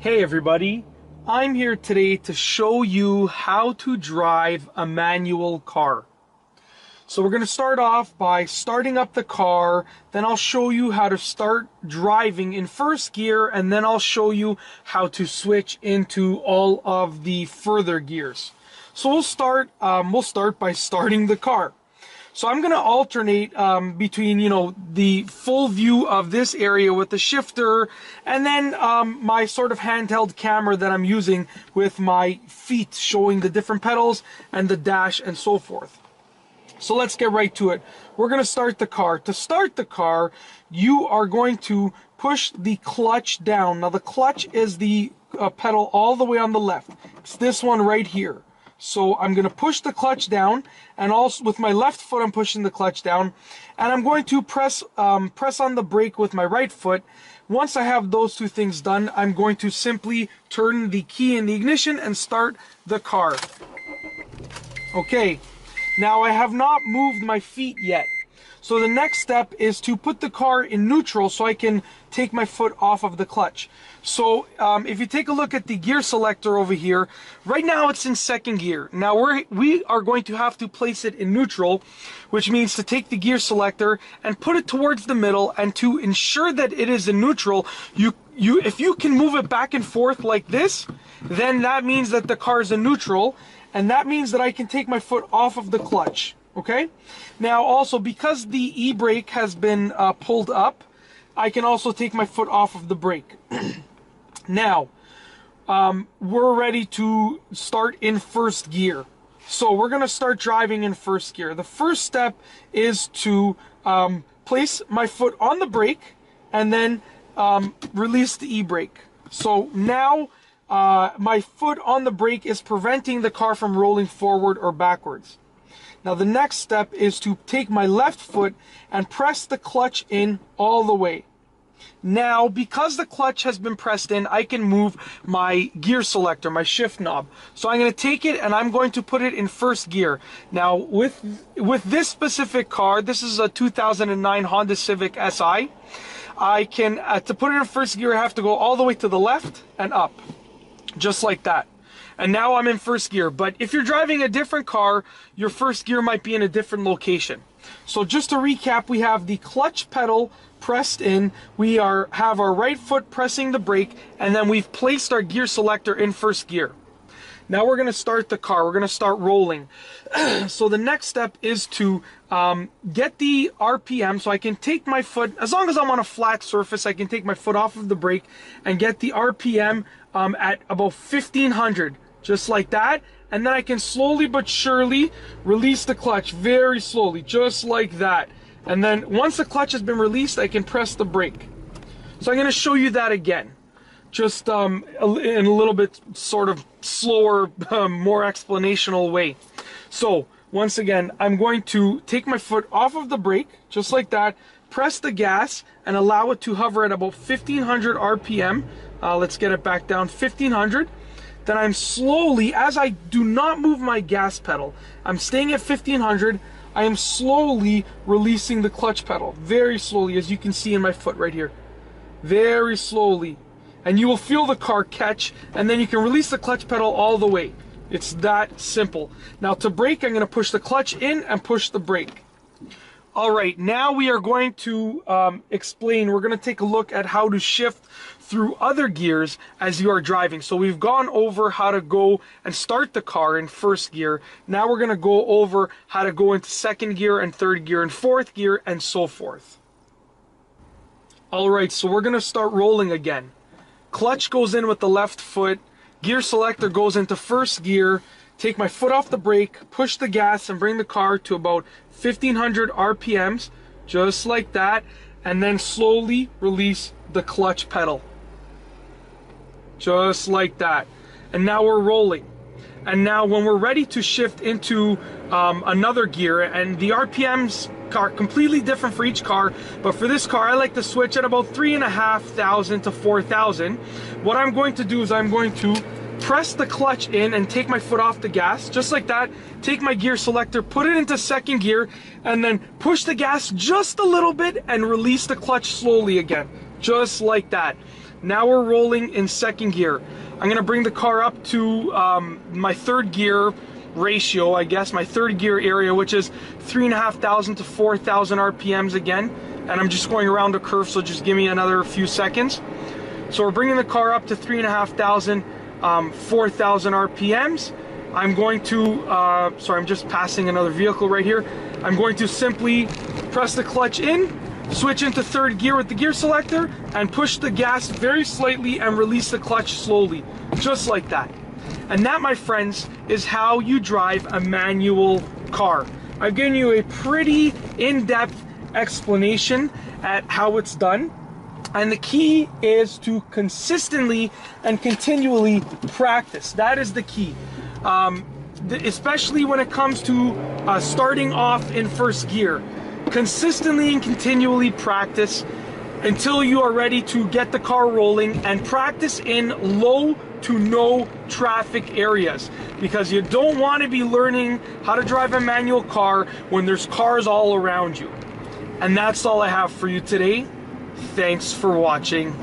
Hey everybody, I'm here today to show you how to drive a manual car. So we're going to start off by starting up the car, then I'll show you how to start driving in first gear, and then I'll show you how to switch into all of the further gears. So we'll start by starting the car. So I'm going to alternate between, the full view of this area with the shifter and then my sort of handheld camera that I'm using with my feet showing the different pedals and the dash and so forth. So let's get right to it. We're going to start the car. To start the car, you are going to push the clutch down. Now the clutch is the pedal all the way on the left. It's this one right here. So I'm going to push the clutch down, and also with my left foot I'm pushing the clutch down, and I'm going to press on the brake with my right foot. Once I have those two things done, I'm going to simply turn the key in the ignition and start the car. Okay, now I have not moved my feet yet. So the next step is to put the car in neutral so I can take my foot off of the clutch. So if you take a look at the gear selector over here, right now it's in second gear. Now we are going to have to place it in neutral, which means to take the gear selector and put it towards the middle, and to ensure that it is in neutral, if you can move it back and forth like this, then that means that the car is in neutral, and that means that I can take my foot off of the clutch. Okay, now also because the e-brake has been pulled up, I can also take my foot off of the brake. Now, we're ready to start in first gear. So we're going to start driving in first gear. The first step is to place my foot on the brake and then release the e-brake. So now my foot on the brake is preventing the car from rolling forward or backwards. Now the next step is to take my left foot and press the clutch in all the way. Now, because the clutch has been pressed in, I can move my gear selector, my shift knob. So I'm going to take it and I'm going to put it in first gear. Now, with this specific car, this is a 2009 Honda Civic Si, I can, to put it in first gear, I have to go all the way to the left and up, just like that. And now I'm in first gear. But if you're driving a different car, your first gear might be in a different location. So just to recap, we have the clutch pedal pressed in, we have our right foot pressing the brake, and then we've placed our gear selector in first gear. Now we're going to start the car. We're going to start rolling. So the next step is to get the RPM, so I can take my foot, as long as I'm on a flat surface, I can take my foot off of the brake and get the RPM at about 1500. Just like that, and then I can slowly but surely release the clutch, very slowly, just like that. And then once the clutch has been released, I can press the brake. So I'm going to show you that again, just in a little bit sort of slower, more explanational way. So once again, I'm going to take my foot off of the brake, just like that, press the gas, and allow it to hover at about 1500 RPM. Let's get it back down, 1500. Then I'm slowly, as I do not move my gas pedal, I'm staying at 1500, I am slowly releasing the clutch pedal, very slowly, as you can see in my foot right here, very slowly. And you will feel the car catch, and then you can release the clutch pedal all the way. It's that simple. Now to brake, I'm going to push the clutch in and push the brake. All right, now we are going to explain, we're going to take a look at how to shift through other gears as you are driving. So we've gone over how to go and start the car in first gear. Now we're going to go over how to go into second gear and third gear and fourth gear and so forth. All right, so we're going to start rolling again. Clutch goes in with the left foot, gear selector goes into first gear, take my foot off the brake, push the gas, and bring the car to about 1500 RPMs, just like that, and then slowly release the clutch pedal. Just like that. And now we're rolling. And now when we're ready to shift into another gear, and the RPMs are completely different for each car, but for this car I like to switch at about 3,500 to 4,000. What I'm going to do is I'm going to press the clutch in and take my foot off the gas, just like that, take my gear selector, put it into second gear, and then push the gas just a little bit and release the clutch slowly again, just like that. Now we're rolling in second gear. I'm gonna bring the car up to my third gear ratio, I guess, my third gear area, which is 3,500 to 4,000 RPMs again. And I'm just going around a curve, so just give me another few seconds. So we're bringing the car up to 3,500, 4,000 RPMs. I'm going to, sorry, I'm just passing another vehicle right here. I'm going to simply press the clutch in, switch into third gear with the gear selector, and push the gas very slightly and release the clutch slowly, just like that. And that, my friends, is how you drive a manual car. I've given you a pretty in-depth explanation at how it's done. And the key is to consistently and continually practice. That is the key. Especially when it comes to starting off in first gear. Consistently and continually practice until you are ready to get the car rolling, and practice in low to no traffic areas, because you don't want to be learning how to drive a manual car when there's cars all around you. And that's all I have for you today. Thanks for watching.